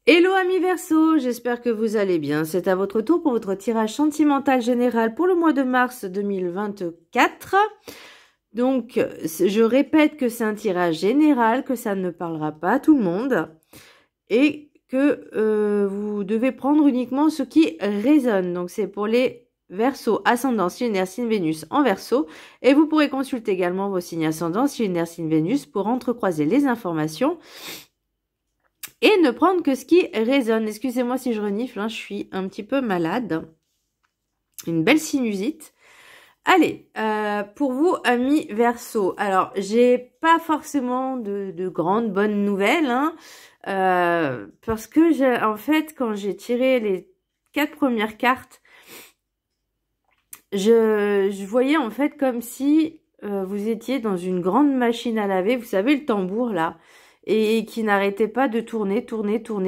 Hello amis Verseau, j'espère que vous allez bien. C'est à votre tour pour votre tirage sentimental général pour le mois de mars 2024. Donc, je répète que c'est un tirage général, que ça ne parlera pas à tout le monde et que vous devez prendre uniquement ce qui résonne. Donc, c'est pour les Verseau, ascendant, lunaire, signe Vénus en Verseau. Et vous pourrez consulter également vos signes ascendants, lunaire, signe Vénus pour entrecroiser les informations. Et ne prendre que ce qui résonne. Excusez-moi si je renifle, hein, je suis un petit peu malade. Une belle sinusite. Allez, pour vous, amis Verseau. Alors, j'ai pas forcément de grandes bonnes nouvelles, hein, parce que en fait, quand j'ai tiré les 4 premières cartes, je voyais en fait comme si vous étiez dans une grande machine à laver. Vous savez, le tambour là. Et qui n'arrêtait pas de tourner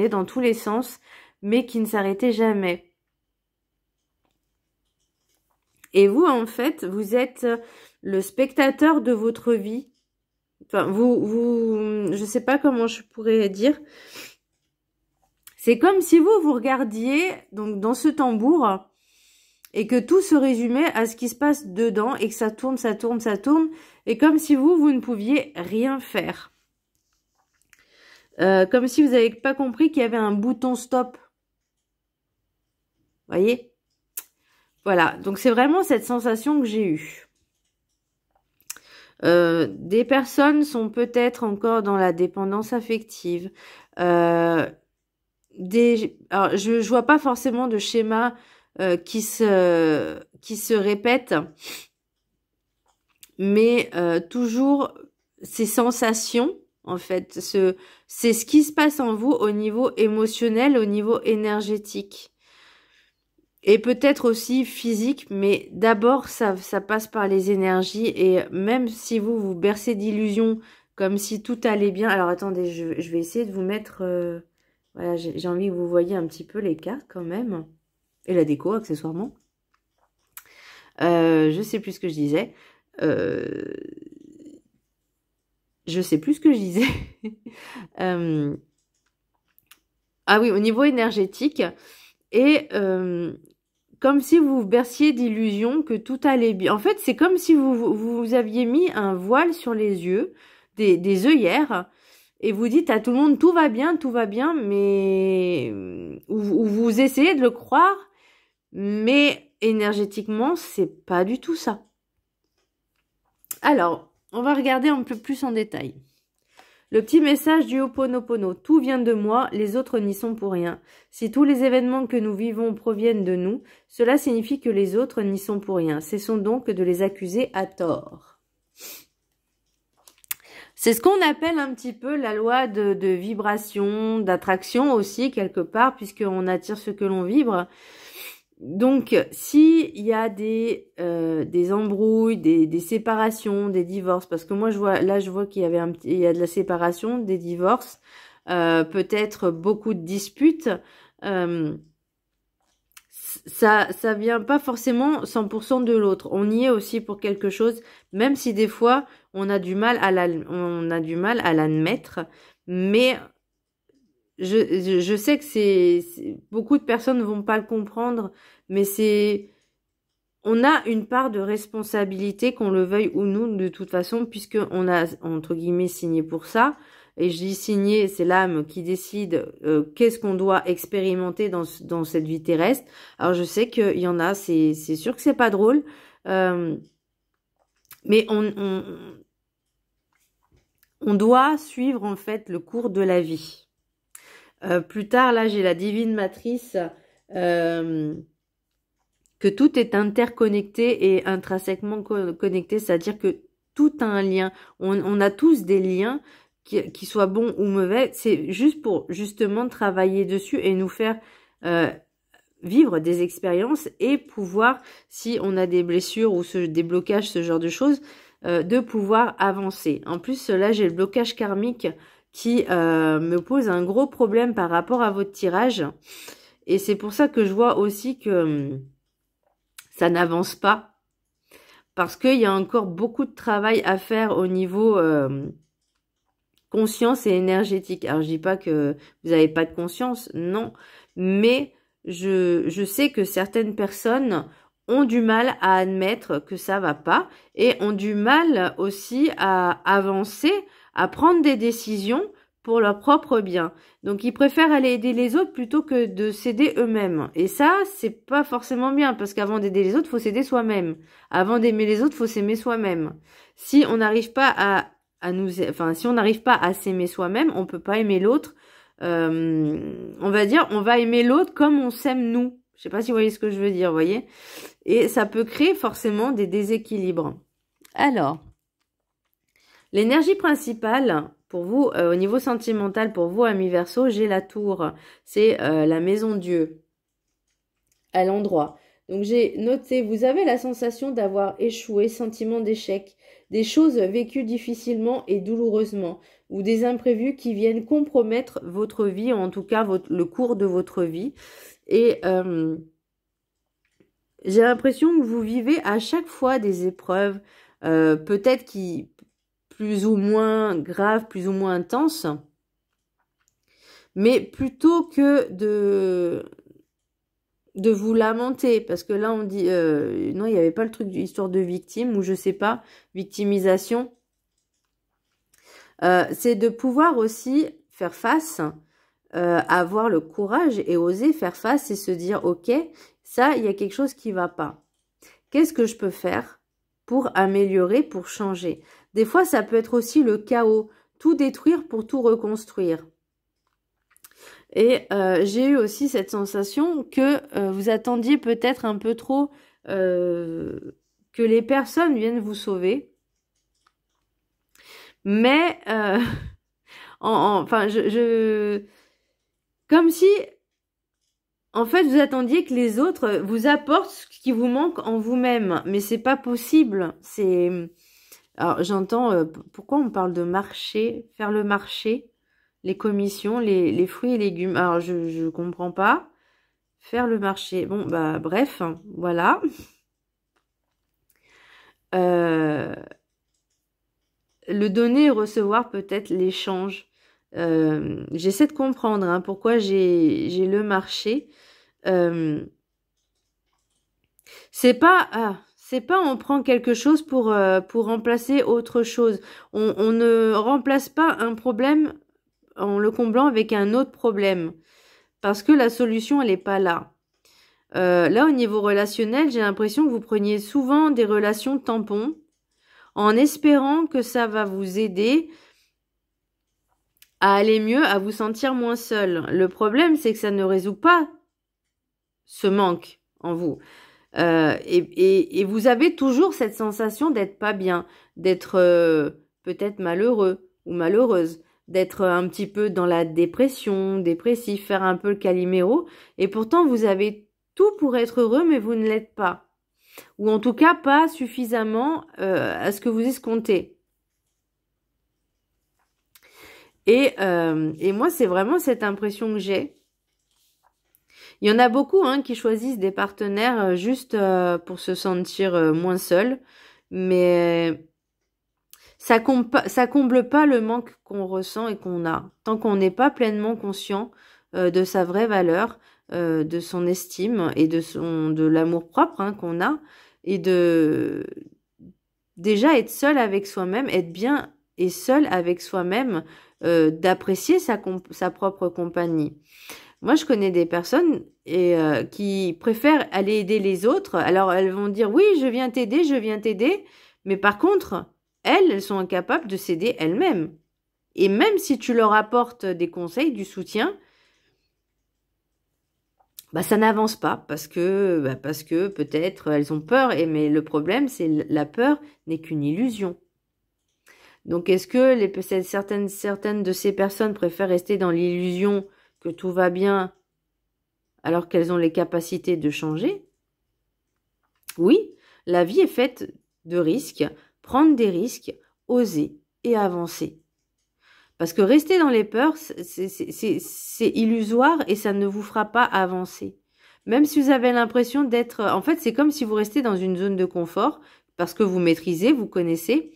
dans tous les sens, mais qui ne s'arrêtait jamais. Et vous, en fait, vous êtes le spectateur de votre vie. Enfin, je sais pas comment je pourrais dire. C'est comme si vous regardiez donc dans ce tambour et que tout se résumait à ce qui se passe dedans et que ça tourne, et comme si vous ne pouviez rien faire. Comme si vous n'avez pas compris qu'il y avait un bouton stop. Voyez? Voilà, donc c'est vraiment cette sensation que j'ai eue. Des personnes sont peut-être encore dans la dépendance affective. Alors, je vois pas forcément de schéma qui se répète, mais toujours ces sensations. En fait, c'est ce qui se passe en vous au niveau émotionnel, au niveau énergétique. Et peut-être aussi physique, mais d'abord, ça passe par les énergies. Et même si vous bercez d'illusions, comme si tout allait bien. Alors, attendez, je vais essayer de vous mettre... voilà, j'ai envie que vous voyiez un petit peu les cartes quand même. Et la déco, accessoirement. Je sais plus ce que je disais. Je sais plus ce que je disais. Ah oui, au niveau énergétique. Et comme si vous vous berciez d'illusions que tout allait bien. En fait, c'est comme si vous aviez mis un voile sur les yeux, des œillères, et vous dites à tout le monde tout va bien, mais ou vous essayez de le croire, mais énergétiquement, c'est pas du tout ça. Alors, on va regarder un peu plus en détail. Le petit message du Ho'oponopono, tout vient de moi, les autres n'y sont pour rien. Si tous les événements que nous vivons proviennent de nous, cela signifie que les autres n'y sont pour rien. Cessons donc de les accuser à tort. C'est ce qu'on appelle un petit peu la loi de vibration, d'attraction aussi, quelque part, puisqu'on attire ce que l'on vibre. Donc, s'il y a des embrouilles, des séparations, des divorces, parce que moi je vois qu'il y avait il y a de la séparation, des divorces, peut-être beaucoup de disputes. Ça vient pas forcément 100% de l'autre. On y est aussi pour quelque chose, même si des fois on a du mal à l'admettre, mais je sais que beaucoup de personnes ne vont pas le comprendre, mais on a une part de responsabilité, qu'on le veuille ou non, de toute façon, puisque on a, entre guillemets, signé pour ça. Et je dis signé, c'est l'âme qui décide qu'est-ce qu'on doit expérimenter dans cette vie terrestre. Alors je sais qu'il y en a, c'est sûr que c'est pas drôle, mais on doit suivre en fait le cours de la vie. Plus tard, là, j'ai la divine matrice, que tout est interconnecté et intrinsèquement connecté, c'est-à-dire que tout a un lien. On a tous des liens, qui soient bons ou mauvais. C'est juste pour justement travailler dessus et nous faire vivre des expériences et pouvoir, si on a des blessures ou des blocages, ce genre de choses, de pouvoir avancer. En plus, là, j'ai le blocage karmique qui me pose un gros problème par rapport à votre tirage. Et c'est pour ça que je vois aussi que ça n'avance pas. Parce qu'il y a encore beaucoup de travail à faire au niveau conscience et énergétique. Alors, je dis pas que vous n'avez pas de conscience, non. Mais je sais que certaines personnes ont du mal à admettre que ça va pas et ont du mal aussi à avancer, à prendre des décisions pour leur propre bien. Donc, ils préfèrent aller aider les autres plutôt que de s'aider eux-mêmes. Et ça, c'est pas forcément bien parce qu'avant d'aider les autres, faut s'aider soi-même. Avant d'aimer les autres, faut s'aimer soi-même. Si on n'arrive pas si on n'arrive pas à s'aimer soi-même, on peut pas aimer l'autre. On va dire, on va aimer l'autre comme on s'aime nous. Je sais pas si vous voyez ce que je veux dire, vous voyez. Et ça peut créer forcément des déséquilibres. Alors, l'énergie principale pour vous, au niveau sentimental, pour vous, amis Verseau, j'ai la tour. C'est la maison Dieu, à l'endroit. Donc j'ai noté, vous avez la sensation d'avoir échoué, sentiment d'échec, des choses vécues difficilement et douloureusement, ou des imprévus qui viennent compromettre votre vie, ou en tout cas le cours de votre vie. Et j'ai l'impression que vous vivez à chaque fois des épreuves, peut-être qui plus ou moins graves, plus ou moins intenses, mais plutôt que de vous lamenter, parce que là on dit non, il n'y avait pas le truc d'histoire de victime ou je sais pas, victimisation. C'est de pouvoir aussi faire face, avoir le courage et oser faire face et se dire ok, ça il y a quelque chose qui va pas. Qu'est-ce que je peux faire pour améliorer, pour changer? Des fois ça peut être aussi le chaos, tout détruire pour tout reconstruire. Et j'ai eu aussi cette sensation que vous attendiez peut-être un peu trop que les personnes viennent vous sauver. Mais, enfin, comme si, en fait, vous attendiez que les autres vous apportent ce qui vous manque en vous-même. Mais c'est pas possible. Alors, j'entends, pourquoi on parle de marché, faire le marché? Les commissions, les fruits et légumes. Alors, je comprends pas. Faire le marché. Bon, bah, bref, voilà. Le donner et recevoir, peut-être l'échange. J'essaie de comprendre hein, pourquoi j'ai le marché. C'est pas on prend quelque chose pour remplacer autre chose. On ne remplace pas un problème en le comblant avec un autre problème. Parce que la solution, elle n'est pas là. Là, au niveau relationnel, j'ai l'impression que vous preniez souvent des relations tampons en espérant que ça va vous aider à aller mieux, à vous sentir moins seul. Le problème, c'est que ça ne résout pas ce manque en vous. Et vous avez toujours cette sensation d'être pas bien, d'être peut-être malheureux ou malheureuse, d'être un petit peu dans la dépression, dépressif, faire un peu le Calimero. Et pourtant, vous avez tout pour être heureux, mais vous ne l'êtes pas. Ou en tout cas, pas suffisamment à ce que vous escomptez. Et moi, c'est vraiment cette impression que j'ai. Il y en a beaucoup hein, qui choisissent des partenaires juste pour se sentir moins seul. Mais ça comble pas le manque qu'on ressent et qu'on a. Tant qu'on n'est pas pleinement conscient de sa vraie valeur, de son estime et de l'amour-propre hein, qu'on a. Et de déjà être seul avec soi-même, être bien et seul avec soi-même, d'apprécier sa propre compagnie. Moi, je connais des personnes qui préfèrent aller aider les autres. Alors, elles vont dire, oui, je viens t'aider. Mais par contre, elles sont incapables de s'aider elles-mêmes. Et même si tu leur apportes des conseils, du soutien, bah, ça n'avance pas parce que peut-être elles ont peur. Mais le problème, c'est la peur n'est qu'une illusion. Donc, est-ce que certaines de ces personnes préfèrent rester dans l'illusion que tout va bien alors qu'elles ont les capacités de changer? Oui, la vie est faite de risques, prendre des risques, oser et avancer. Parce que rester dans les peurs, c'est illusoire et ça ne vous fera pas avancer. Même si vous avez l'impression d'être... En fait, c'est comme si vous restez dans une zone de confort parce que vous maîtrisez, vous connaissez.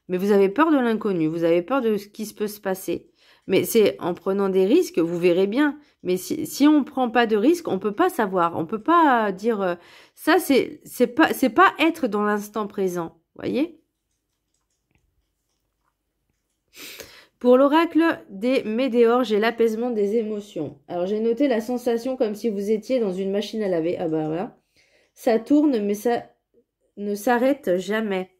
Mais vous avez peur de l'inconnu, vous avez peur de ce qui peut se passer. Mais c'est en prenant des risques, vous verrez bien. Mais si on ne prend pas de risques, on ne peut pas savoir. On ne peut pas dire ça, c'est pas être dans l'instant présent. Voyez? Pour l'oracle des météores, j'ai l'apaisement des émotions. Alors j'ai noté la sensation comme si vous étiez dans une machine à laver. Ah bah voilà. Ça tourne, mais ça ne s'arrête jamais.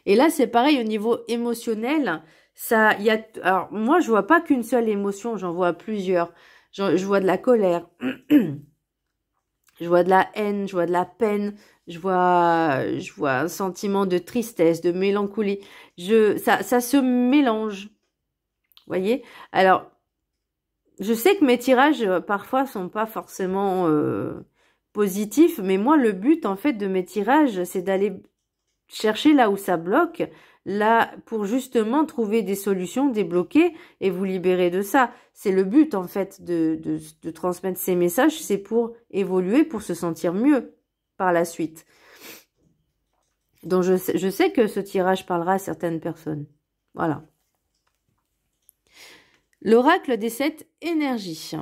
Et là, c'est pareil au niveau émotionnel. Alors moi, je vois pas qu'une seule émotion, j'en vois plusieurs. Je vois de la colère, je vois de la haine, je vois de la peine, je vois un sentiment de tristesse, de mélancolie. Ça se mélange. Voyez? Alors, je sais que mes tirages parfois sont pas forcément positifs, mais moi, le but en fait de mes tirages, c'est d'aller chercher là où ça bloque, là pour justement trouver des solutions, débloquer et vous libérer de ça. C'est le but en fait de transmettre ces messages, c'est pour évoluer, pour se sentir mieux par la suite. Donc je sais que ce tirage parlera à certaines personnes. Voilà. L'oracle des 7 énergies.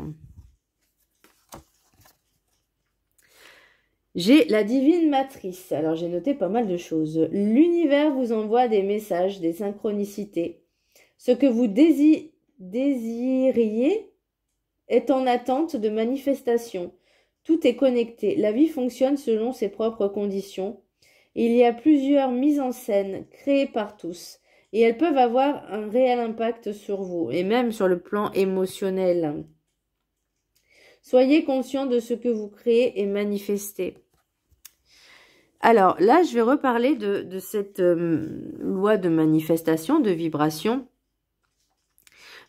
J'ai la divine matrice. Alors, j'ai noté pas mal de choses. L'univers vous envoie des messages, des synchronicités. Ce que vous désiriez est en attente de manifestation. Tout est connecté. La vie fonctionne selon ses propres conditions. Il y a plusieurs mises en scène créées par tous. Et elles peuvent avoir un réel impact sur vous. Et même sur le plan émotionnel. Soyez conscient de ce que vous créez et manifestez. Alors là, je vais reparler de cette loi de manifestation, de vibration.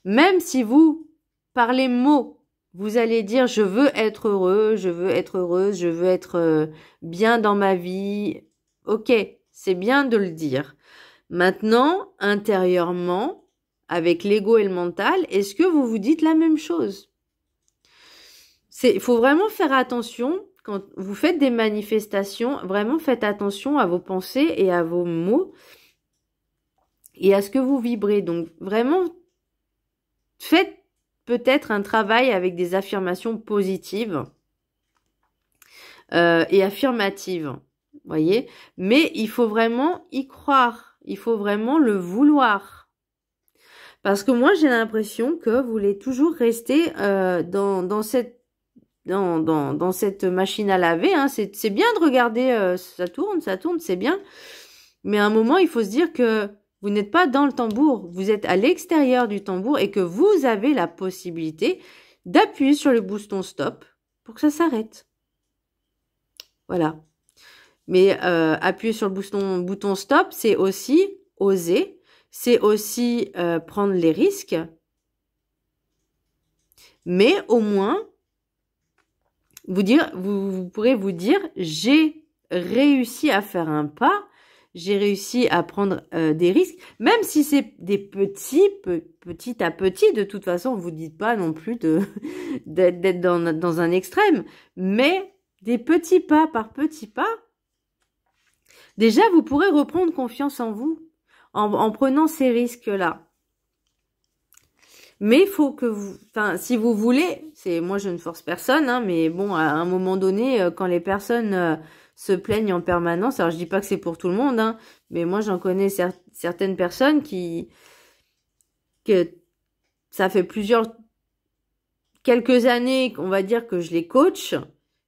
Même si vous, par les mots, vous allez dire « je veux être heureux, je veux être heureuse, je veux être bien dans ma vie ». Ok, c'est bien de le dire. Maintenant, intérieurement, avec l'ego et le mental, est-ce que vous vous dites la même chose? Il faut vraiment faire attention. Quand vous faites des manifestations, vraiment faites attention à vos pensées et à vos mots et à ce que vous vibrez. Donc vraiment, faites peut-être un travail avec des affirmations positives et affirmatives, voyez. Mais il faut vraiment y croire, il faut vraiment le vouloir. Parce que moi, j'ai l'impression que vous voulez toujours rester dans cette machine à laver, hein. C'est bien de regarder, ça tourne, c'est bien. Mais à un moment, il faut se dire que vous n'êtes pas dans le tambour, vous êtes à l'extérieur du tambour et que vous avez la possibilité d'appuyer sur le bouton stop pour que ça s'arrête. Voilà. Mais appuyer sur le bouton stop, c'est aussi oser, c'est aussi prendre les risques. Mais au moins, vous pourrez vous dire, j'ai réussi à faire un pas, j'ai réussi à prendre des risques, même si c'est des petit à petit, de toute façon, vous dites pas non plus d'être dans un extrême, mais des petits pas par petits pas, déjà, vous pourrez reprendre confiance en vous, en prenant ces risques-là. Mais il faut que vous, enfin, si vous voulez, moi je ne force personne, hein, mais bon, à un moment donné, quand les personnes se plaignent en permanence, alors je dis pas que c'est pour tout le monde, hein, mais moi j'en connais certaines personnes que ça fait quelques années, on va dire que je les coach,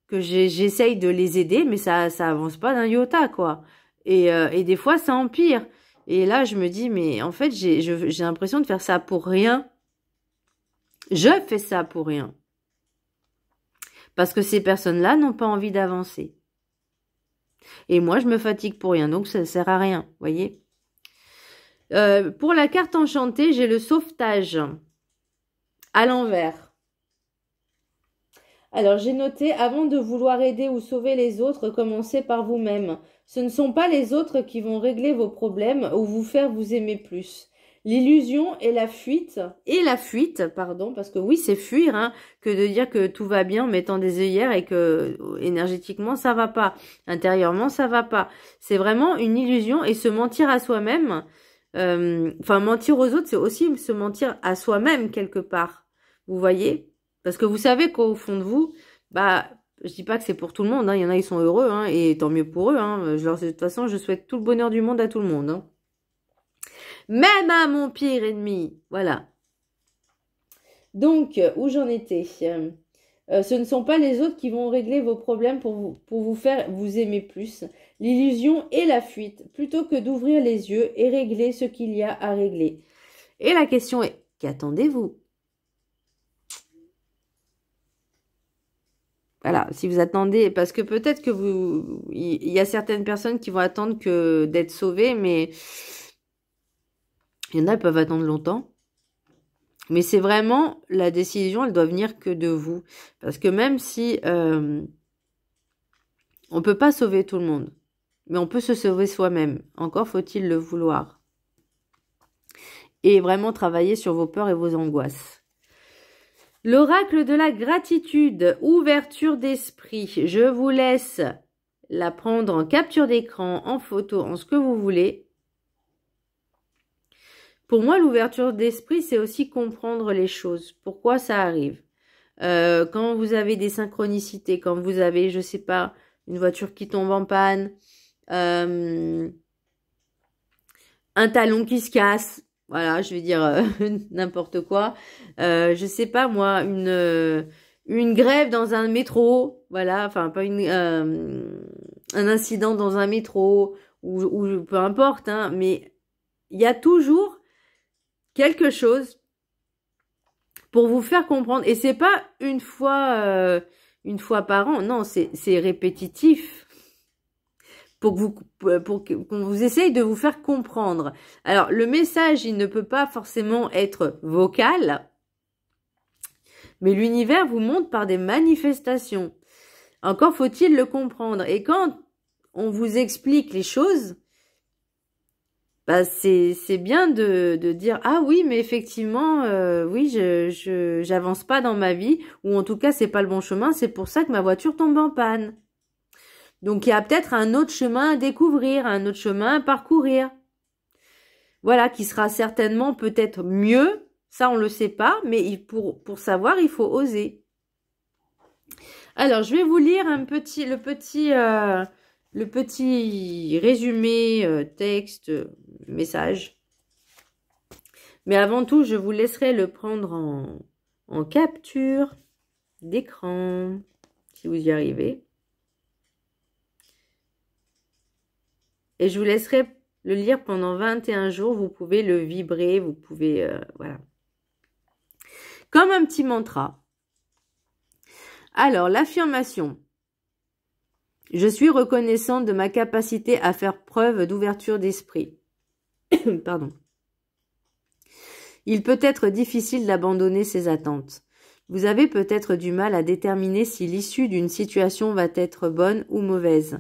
que j'essaye de les aider, mais ça avance pas d'un iota, quoi. Et des fois ça empire. Et là je me dis, mais en fait j'ai l'impression de faire ça pour rien. Je fais ça pour rien. Parce que ces personnes-là n'ont pas envie d'avancer. Et moi, je me fatigue pour rien. Donc, ça ne sert à rien. Voyez. Pour la carte enchantée, j'ai le sauvetage. À l'envers. Alors, j'ai noté, avant de vouloir aider ou sauver les autres, commencez par vous-même. Ce ne sont pas les autres qui vont régler vos problèmes ou vous faire vous aimer plus. L'illusion et la fuite, pardon, parce que oui, c'est fuir, hein, que de dire que tout va bien en mettant des œillères et que énergétiquement ça va pas, intérieurement ça va pas. C'est vraiment une illusion et se mentir à soi-même. Enfin, mentir aux autres, c'est aussi se mentir à soi-même quelque part. Vous voyez? Parce que vous savez qu'au fond de vous, bah, je dis pas que c'est pour tout le monde, hein. Il y en a, ils sont heureux, hein, et tant mieux pour eux, hein. De toute façon, je souhaite tout le bonheur du monde à tout le monde, hein. Même à mon pire ennemi. Voilà. Donc, où j'en étais? Ce ne sont pas les autres qui vont régler vos problèmes pour vous faire vous aimer plus. L'illusion et la fuite, plutôt que d'ouvrir les yeux et régler ce qu'il y a à régler. Et la question est, qu'attendez-vous? Voilà, si vous attendez, parce que peut-être que il y a certaines personnes qui vont attendre que d'être sauvées, mais il y en a qui peuvent attendre longtemps. Mais c'est vraiment, la décision, elle doit venir que de vous. Parce que même si on peut pas sauver tout le monde, mais on peut se sauver soi-même. Encore faut-il le vouloir. Et vraiment travailler sur vos peurs et vos angoisses. L'oracle de la gratitude, ouverture d'esprit. Je vous laisse la prendre en capture d'écran, en photo, en ce que vous voulez. Pour moi, l'ouverture d'esprit, c'est aussi comprendre les choses. Pourquoi ça arrive. Quand vous avez des synchronicités, quand vous avez, je sais pas, une voiture qui tombe en panne, un talon qui se casse, voilà, je vais dire n'importe quoi. Je sais pas moi, une grève dans un métro, voilà, enfin pas un incident dans un métro ou peu importe, hein, mais il y a toujours quelque chose pour vous faire comprendre. Et c'est pas une fois par an, non, c'est répétitif. Pour qu'on vous essaye de vous faire comprendre. Alors, le message, il ne peut pas forcément être vocal, mais l'univers vous montre par des manifestations. Encore faut-il le comprendre. Et quand on vous explique les choses, bah c'est bien de dire « Ah oui, mais effectivement, oui, j'avance pas dans ma vie, ou en tout cas, c'est pas le bon chemin, c'est pour ça que ma voiture tombe en panne. » Donc, il y a peut-être un autre chemin à découvrir, un autre chemin à parcourir. Voilà, qui sera certainement peut-être mieux. Ça, on le sait pas, mais pour savoir, il faut oser. Alors, je vais vous lire le petit résumé, texte, message. Mais avant tout, je vous laisserai le prendre en capture d'écran, si vous y arrivez. Et je vous laisserai le lire pendant 21 jours. Vous pouvez le vibrer, vous pouvez... voilà. Comme un petit mantra. Alors, l'affirmation. Je suis reconnaissante de ma capacité à faire preuve d'ouverture d'esprit. Pardon. Il peut être difficile d'abandonner ses attentes. Vous avez peut-être du mal à déterminer si l'issue d'une situation va être bonne ou mauvaise.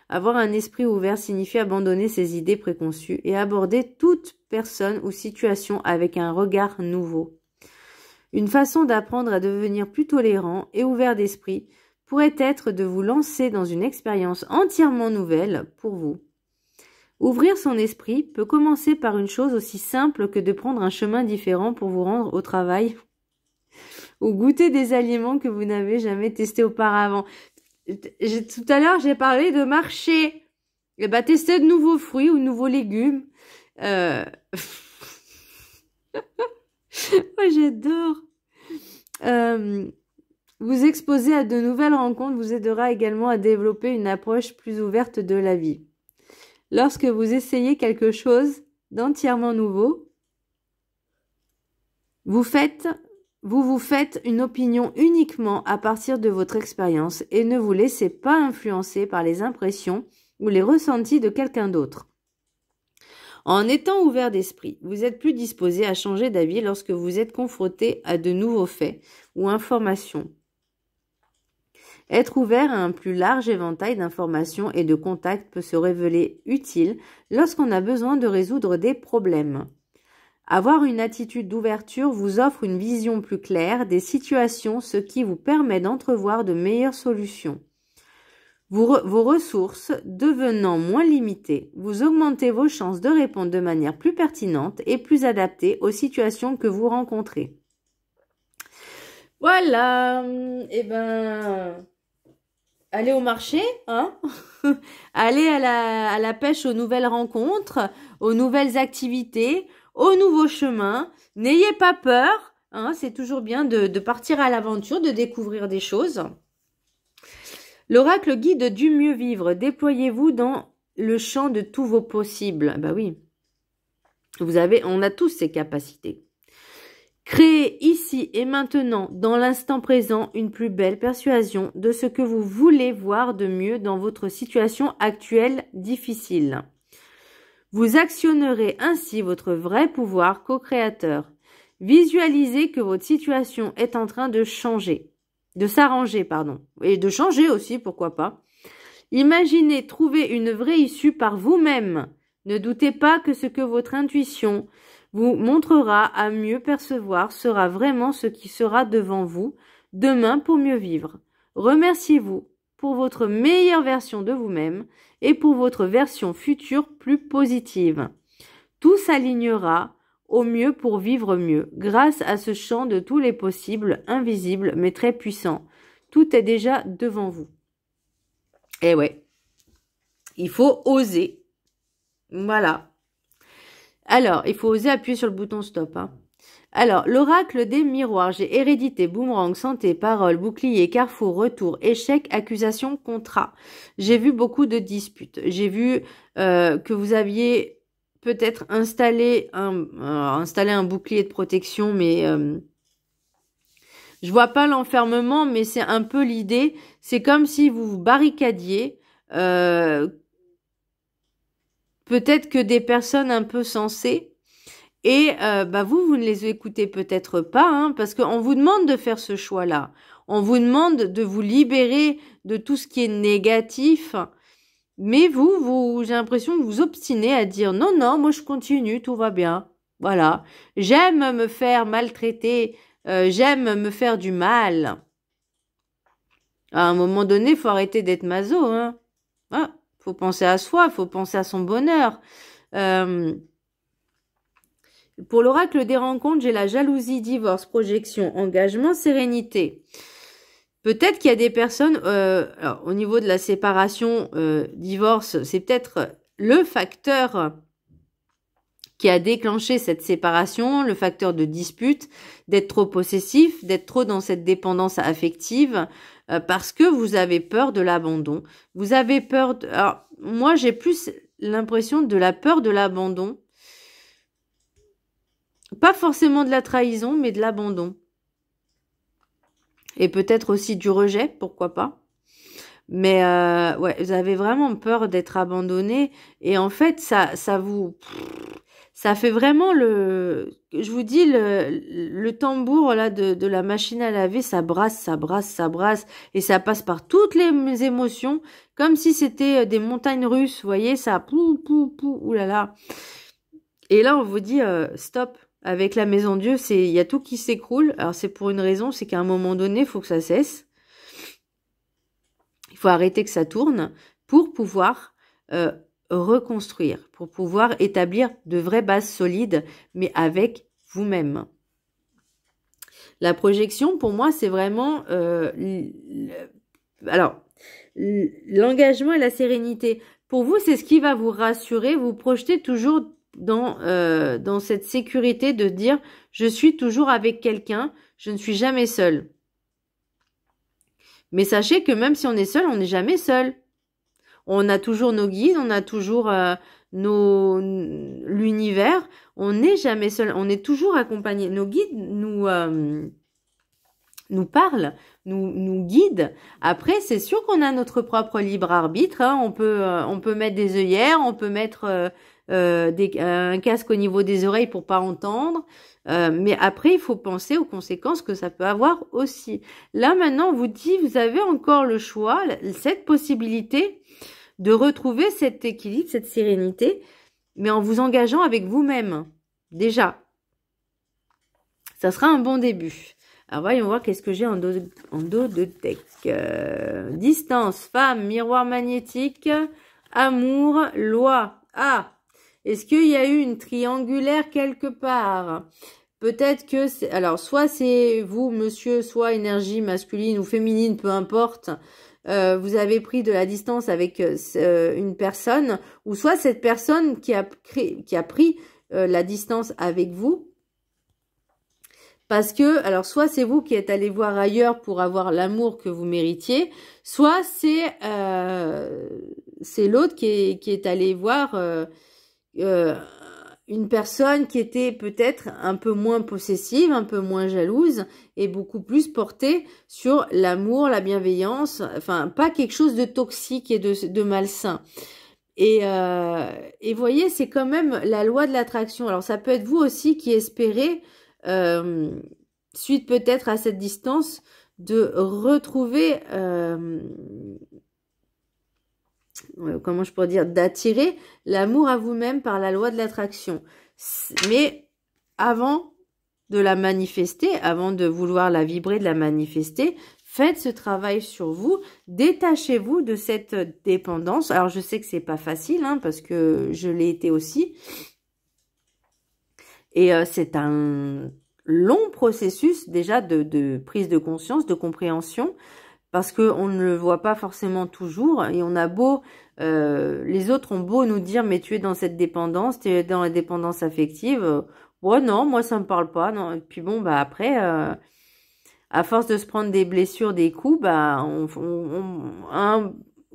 Avoir un esprit ouvert signifie abandonner ses idées préconçues et aborder toute personne ou situation avec un regard nouveau. Une façon d'apprendre à devenir plus tolérant et ouvert d'esprit pourrait être de vous lancer dans une expérience entièrement nouvelle pour vous. Ouvrir son esprit peut commencer par une chose aussi simple que de prendre un chemin différent pour vous rendre au travail ou goûter des aliments que vous n'avez jamais testés auparavant. Tout à l'heure, j'ai parlé de marcher. Et bah, tester de nouveaux fruits ou de nouveaux légumes. Moi, j'adore. Vous exposer à de nouvelles rencontres vous aidera également à développer une approche plus ouverte de la vie. Lorsque vous essayez quelque chose d'entièrement nouveau, vous vous faites une opinion uniquement à partir de votre expérience et ne vous laissez pas influencer par les impressions ou les ressentis de quelqu'un d'autre. En étant ouvert d'esprit, vous êtes plus disposé à changer d'avis lorsque vous êtes confronté à de nouveaux faits ou informations. Être ouvert à un plus large éventail d'informations et de contacts peut se révéler utile lorsqu'on a besoin de résoudre des problèmes. Avoir une attitude d'ouverture vous offre une vision plus claire des situations, ce qui vous permet d'entrevoir de meilleures solutions. Vos ressources devenant moins limitées, vous augmentez vos chances de répondre de manière plus pertinente et plus adaptée aux situations que vous rencontrez. Voilà, eh ben, allez au marché, hein. Allez à la pêche aux nouvelles rencontres, aux nouvelles activités, aux nouveaux chemins. N'ayez pas peur, hein, c'est toujours bien de partir à l'aventure, de découvrir des choses. L'oracle guide du mieux vivre. Déployez-vous dans le champ de tous vos possibles. Bah oui, on a tous ces capacités. Créez ici et maintenant, dans l'instant présent, une plus belle persuasion de ce que vous voulez voir de mieux dans votre situation actuelle difficile. Vous actionnerez ainsi votre vrai pouvoir co-créateur. Visualisez que votre situation est en train de changer. De s'arranger, pardon. Et de changer aussi, pourquoi pas. Imaginez trouver une vraie issue par vous-même. Ne doutez pas que ce que votre intuition vous montrera à mieux percevoir sera vraiment ce qui sera devant vous demain pour mieux vivre. Remerciez-vous pour votre meilleure version de vous-même et pour votre version future plus positive. Tout s'alignera au mieux pour vivre mieux, grâce à ce champ de tous les possibles, invisibles mais très puissant. Tout est déjà devant vous. Eh ouais, il faut oser. Voilà. Alors, il faut oser appuyer sur le bouton stop. Hein. Alors, l'oracle des miroirs. J'ai hérédité, boomerang, santé, parole, bouclier, carrefour, retour, échec, accusation, contrat. J'ai vu beaucoup de disputes. J'ai vu que vous aviez peut-être installer un bouclier de protection, mais je vois pas l'enfermement, mais c'est un peu l'idée. C'est comme si vous vous barricadiez. Peut-être que des personnes un peu sensées. Et vous ne les écoutez peut-être pas, hein, parce qu'on vous demande de faire ce choix-là. On vous demande de vous libérer de tout ce qui est négatif. Mais vous, j'ai l'impression que vous obstinez à dire non, moi je continue, tout va bien. Voilà. J'aime me faire maltraiter, j'aime me faire du mal. À un moment donné, il faut arrêter d'être maso, hein. Ah, faut penser à soi, faut penser à son bonheur. Pour l'oracle des rencontres, j'ai la jalousie, divorce, projection, engagement, sérénité. Peut-être qu'il y a des personnes, alors, au niveau de la séparation, divorce, c'est peut-être le facteur qui a déclenché cette séparation, le facteur de dispute, d'être trop possessif, d'être trop dans cette dépendance affective, parce que vous avez peur de l'abandon. Vous avez peur alors, moi, j'ai plus l'impression de la peur de l'abandon. Pas forcément de la trahison, mais de l'abandon. Et peut-être aussi du rejet, pourquoi pas. Mais ouais, vous avez vraiment peur d'être abandonné. Et en fait, ça fait vraiment je vous dis, le tambour là de la machine à laver, ça brasse. Et ça passe par toutes les émotions, comme si c'était des montagnes russes. Vous voyez, ça pou, oulala. Et là, on vous dit, stop. Avec la maison Dieu, il y a tout qui s'écroule. Alors, c'est pour une raison, c'est qu'à un moment donné, il faut que ça cesse. Il faut arrêter que ça tourne pour pouvoir reconstruire, pour pouvoir établir de vraies bases solides, mais avec vous-même. La projection, pour moi, c'est vraiment l'engagement et la sérénité. Pour vous, c'est ce qui va vous rassurer, vous projetez toujours dans cette sécurité de dire je suis toujours avec quelqu'un, je ne suis jamais seule. Mais sachez que même si on est seul, on n'est jamais seul. On a toujours nos guides, on a toujours l'univers, on n'est jamais seul, on est toujours accompagné. Nos guides nous parlent, nous guident. Après, c'est sûr qu'on a notre propre libre arbitre, hein. On peut mettre des œillères, on peut mettre un casque au niveau des oreilles pour pas entendre. Mais après, il faut penser aux conséquences que ça peut avoir aussi. Là, maintenant, on vous dit, vous avez encore le choix, cette possibilité de retrouver cet équilibre, cette sérénité, mais en vous engageant avec vous-même. Déjà, Ça sera un bon début. Alors, voyons voir qu'est-ce que j'ai en dos de deck. Distance, femme, miroir magnétique, amour, loi. Ah, est-ce qu'il y a eu une triangulaire quelque part? Peut-être que c'est... Alors, soit c'est vous, monsieur, soit énergie masculine ou féminine, peu importe. Vous avez pris de la distance avec une personne, ou soit cette personne qui a pris la distance avec vous. Parce que, alors, soit c'est vous qui êtes allé voir ailleurs pour avoir l'amour que vous méritiez, soit c'est l'autre qui est allé voir une personne qui était peut-être un peu moins possessive, un peu moins jalouse et beaucoup plus portée sur l'amour, la bienveillance, enfin, pas quelque chose de toxique et de malsain. Et voyez, c'est quand même la loi de l'attraction. Alors, ça peut être vous aussi qui espérez... suite peut-être à cette distance, de retrouver, comment je pourrais dire, d'attirer l'amour à vous-même par la loi de l'attraction. Mais avant de la manifester, avant de vouloir la vibrer, de la manifester, faites ce travail sur vous, détachez-vous de cette dépendance. Alors, je sais que c'est pas facile, hein, parce que je l'ai été aussi. Et c'est un long processus déjà de prise de conscience, de compréhension, parce qu'on ne le voit pas forcément toujours. Et on a beau, les autres ont beau nous dire, mais tu es dans cette dépendance, tu es dans la dépendance affective. Ouais, non, moi ça me parle pas. Non. Et puis bon, bah après, à force de se prendre des blessures, des coups, bah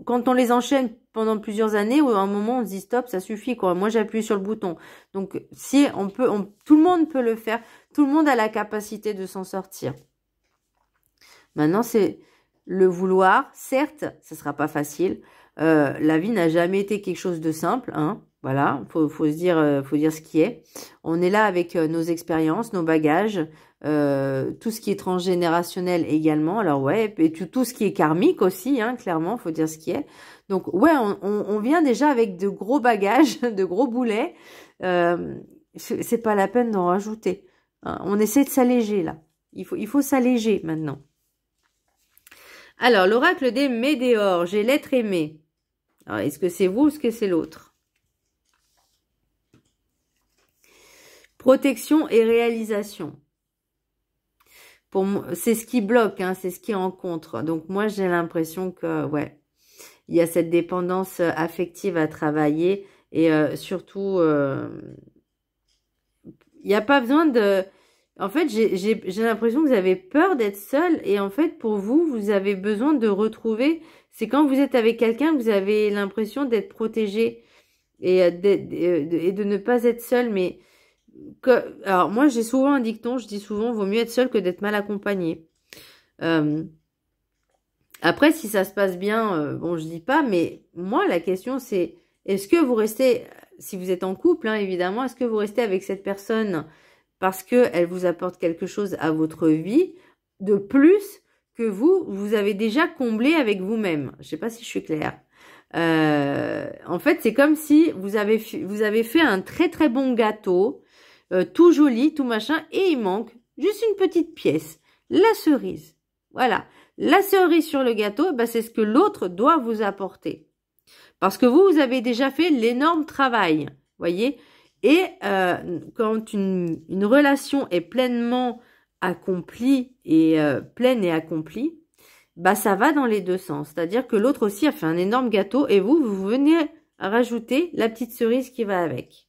quand on les enchaîne pendant plusieurs années, à un moment on se dit stop, ça suffit quoi. Moi j'appuie sur le bouton. Donc si on peut, tout le monde peut le faire, tout le monde a la capacité de s'en sortir. Maintenant c'est le vouloir. Certes, ça sera pas facile. La vie n'a jamais été quelque chose de simple, hein. Voilà, faut dire ce qui est. On est là avec nos expériences, nos bagages, tout ce qui est transgénérationnel également. Alors ouais, et tout ce qui est karmique aussi, hein, clairement, faut dire ce qui est. Donc ouais, on vient déjà avec de gros bagages, de gros boulets. C'est pas la peine d'en rajouter. Hein. On essaie de s'alléger là. Il faut s'alléger maintenant. Alors, l'oracle des Médéors, j'ai l'être aimé. Alors, est-ce que c'est vous ou est-ce que c'est l'autre? Protection et réalisation. Pour moi, c'est ce qui bloque, hein, c'est ce qui rencontre. Donc, moi, j'ai l'impression que, ouais, il y a cette dépendance affective à travailler et surtout, il n'y a pas besoin de... En fait, j'ai l'impression que vous avez peur d'être seul et en fait, pour vous, vous avez besoin de retrouver... C'est quand vous êtes avec quelqu'un, vous avez l'impression d'être protégé et de ne pas être seul. Mais alors, moi, j'ai souvent un dicton, je dis souvent, vaut mieux être seul que d'être mal accompagné. Après, si ça se passe bien, bon, je dis pas, mais moi, la question, c'est, est-ce que vous restez, si vous êtes en couple, hein, évidemment, est-ce que vous restez avec cette personne parce qu'elle vous apporte quelque chose à votre vie de plus que vous avez déjà comblé avec vous-même. Je sais pas si je suis claire. En fait, c'est comme si vous avez fait un très très bon gâteau, tout joli, tout machin, et il manque juste une petite pièce, la cerise. Voilà, la cerise sur le gâteau, bah, c'est ce que l'autre doit vous apporter. Parce que vous avez déjà fait l'énorme travail, voyez. Et quand une relation est pleinement accomplie et pleine et accomplie, bah ça va dans les deux sens. C'est-à-dire que l'autre aussi a fait un énorme gâteau et vous venez rajouter la petite cerise qui va avec.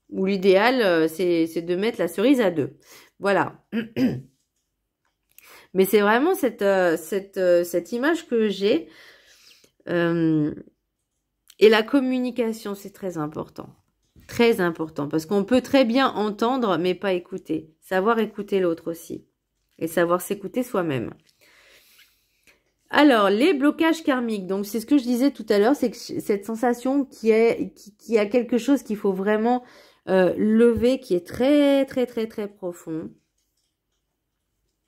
Ou l'idéal, c'est de mettre la cerise à deux. Voilà. Mais c'est vraiment cette image que j'ai. Et la communication, c'est très important. Très important, parce qu'on peut très bien entendre, mais pas écouter. Savoir écouter l'autre aussi. Et savoir s'écouter soi-même. Alors, les blocages karmiques. Donc, c'est ce que je disais tout à l'heure, c'est que cette sensation qui a quelque chose qu'il faut vraiment lever, qui est très, très, très, très profond.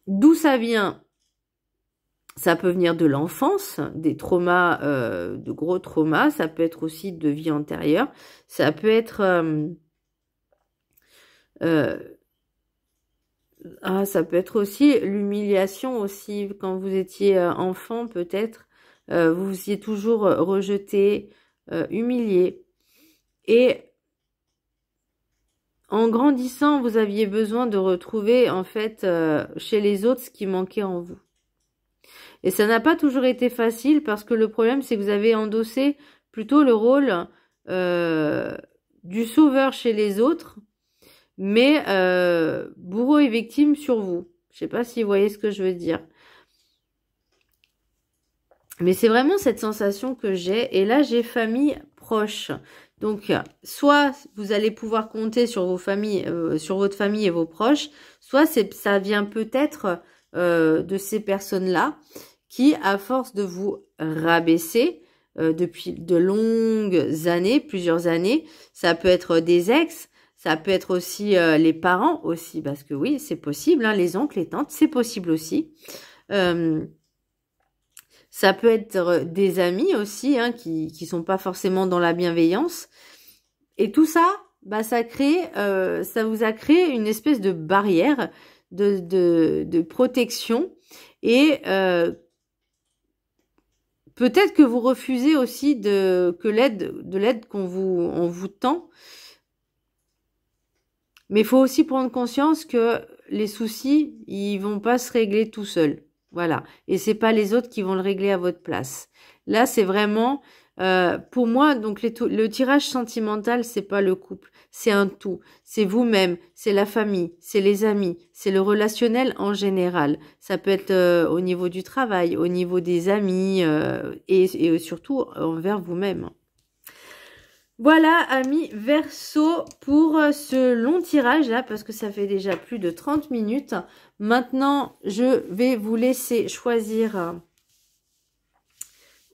D'où ça vient? Ça peut venir de l'enfance, des traumas, de gros traumas. Ça peut être aussi de vie antérieure. Ça peut être Ah, ça peut être aussi l'humiliation aussi, quand vous étiez enfant peut-être, vous vous étiez toujours rejeté, humilié. Et en grandissant, vous aviez besoin de retrouver en fait chez les autres ce qui manquait en vous. Et ça n'a pas toujours été facile parce que le problème c'est que vous avez endossé plutôt le rôle du sauveur chez les autres, mais bourreau et victime sur vous. Je sais pas si vous voyez ce que je veux dire. Mais c'est vraiment cette sensation que j'ai. Et là, j'ai famille proche. Donc, soit vous allez pouvoir compter sur vos familles, sur votre famille et vos proches, soit ça vient peut-être de ces personnes-là qui, à force de vous rabaisser depuis de longues années, plusieurs années, ça peut être des ex, ça peut être aussi les parents aussi, parce que oui, c'est possible, hein, les oncles, les tantes, c'est possible aussi. Ça peut être des amis aussi, hein, qui sont pas forcément dans la bienveillance. Et tout ça, bah, ça vous a créé une espèce de barrière de protection. Et peut-être que vous refusez aussi de l'aide on vous tend. Mais il faut aussi prendre conscience que les soucis, ils vont pas se régler tout seuls. Voilà. Et c'est pas les autres qui vont le régler à votre place. Là, c'est vraiment, pour moi, donc le tirage sentimental, c'est pas le couple, c'est un tout. C'est vous-même, c'est la famille, c'est les amis, c'est le relationnel en général. Ça peut être au niveau du travail, au niveau des amis et surtout envers vous-même. Voilà, amis Verseau, pour ce long tirage là, parce que ça fait déjà plus de 30 minutes. Maintenant, je vais vous laisser choisir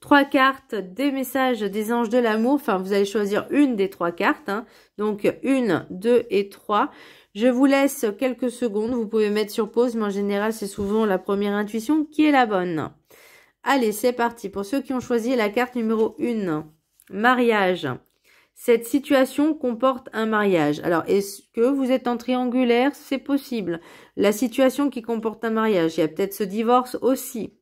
3 cartes des messages des anges de l'amour. Enfin, vous allez choisir une des 3 cartes. Hein. Donc, 1, 2 et 3. Je vous laisse quelques secondes. Vous pouvez mettre sur pause, mais en général, c'est souvent la première intuition qui est la bonne. Allez, c'est parti. Pour ceux qui ont choisi la carte numéro 1, mariage. Cette situation comporte un mariage. Alors, est-ce que vous êtes en triangulaire? C'est possible. La situation qui comporte un mariage, il y a peut-être ce divorce aussi.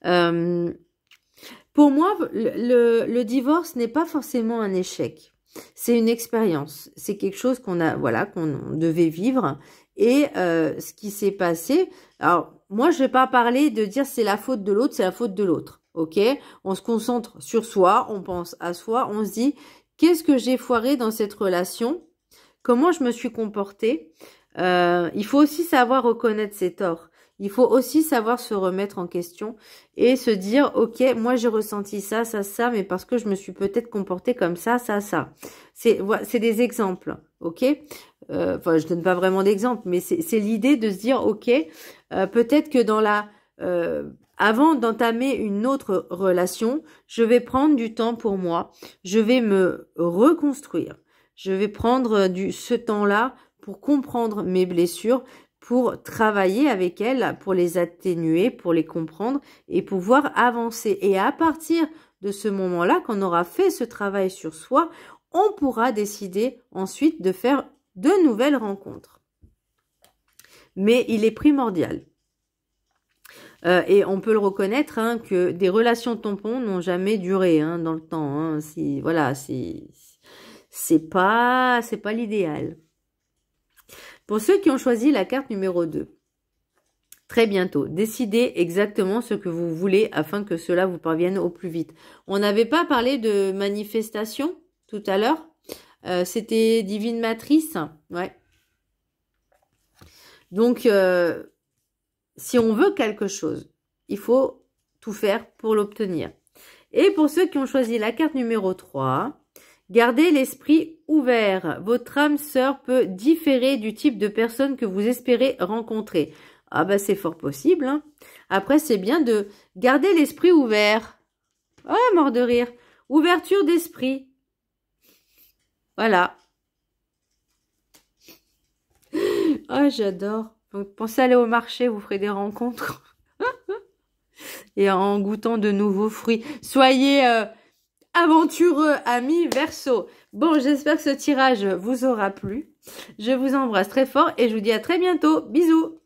Pour moi, le divorce n'est pas forcément un échec. C'est une expérience. C'est quelque chose qu'on devait vivre. Et ce qui s'est passé, alors moi, je vais pas parler de dire c'est la faute de l'autre, c'est la faute de l'autre. Ok, on se concentre sur soi, on pense à soi, on se dit qu'est-ce que j'ai foiré dans cette relation, comment je me suis comportée. Il faut aussi savoir reconnaître ses torts. Il faut aussi savoir se remettre en question et se dire ok, moi j'ai ressenti ça, mais parce que je me suis peut-être comportée comme ça. C'est des exemples, ok. Enfin, je donne pas vraiment d'exemples, mais c'est l'idée de se dire ok, peut-être que dans avant d'entamer une autre relation, je vais prendre du temps pour moi. Je vais me reconstruire. Je vais prendre ce temps-là pour comprendre mes blessures, pour travailler avec elles, pour les atténuer, pour les comprendre et pouvoir avancer. Et à partir de ce moment-là, quand on aura fait ce travail sur soi, on pourra décider ensuite de faire de nouvelles rencontres. Mais il est primordial. Et on peut le reconnaître hein, que des relations tampons n'ont jamais duré hein, dans le temps. Hein. Voilà, c'est pas l'idéal. Pour ceux qui ont choisi la carte numéro 2, très bientôt, décidez exactement ce que vous voulez afin que cela vous parvienne au plus vite. On n'avait pas parlé de manifestation tout à l'heure. C'était Divine Matrice. Ouais. Donc, si on veut quelque chose, il faut tout faire pour l'obtenir. Et pour ceux qui ont choisi la carte numéro 3, gardez l'esprit ouvert. Votre âme sœur peut différer du type de personne que vous espérez rencontrer. Ah bah c'est fort possible. Hein. Après, c'est bien de garder l'esprit ouvert. Oh, mort de rire. Ouverture d'esprit. Voilà. Oh, j'adore. Donc, pensez à aller au marché, vous ferez des rencontres. Et en goûtant de nouveaux fruits. Soyez aventureux, amis Verseau. Bon, j'espère que ce tirage vous aura plu. Je vous embrasse très fort et je vous dis à très bientôt. Bisous!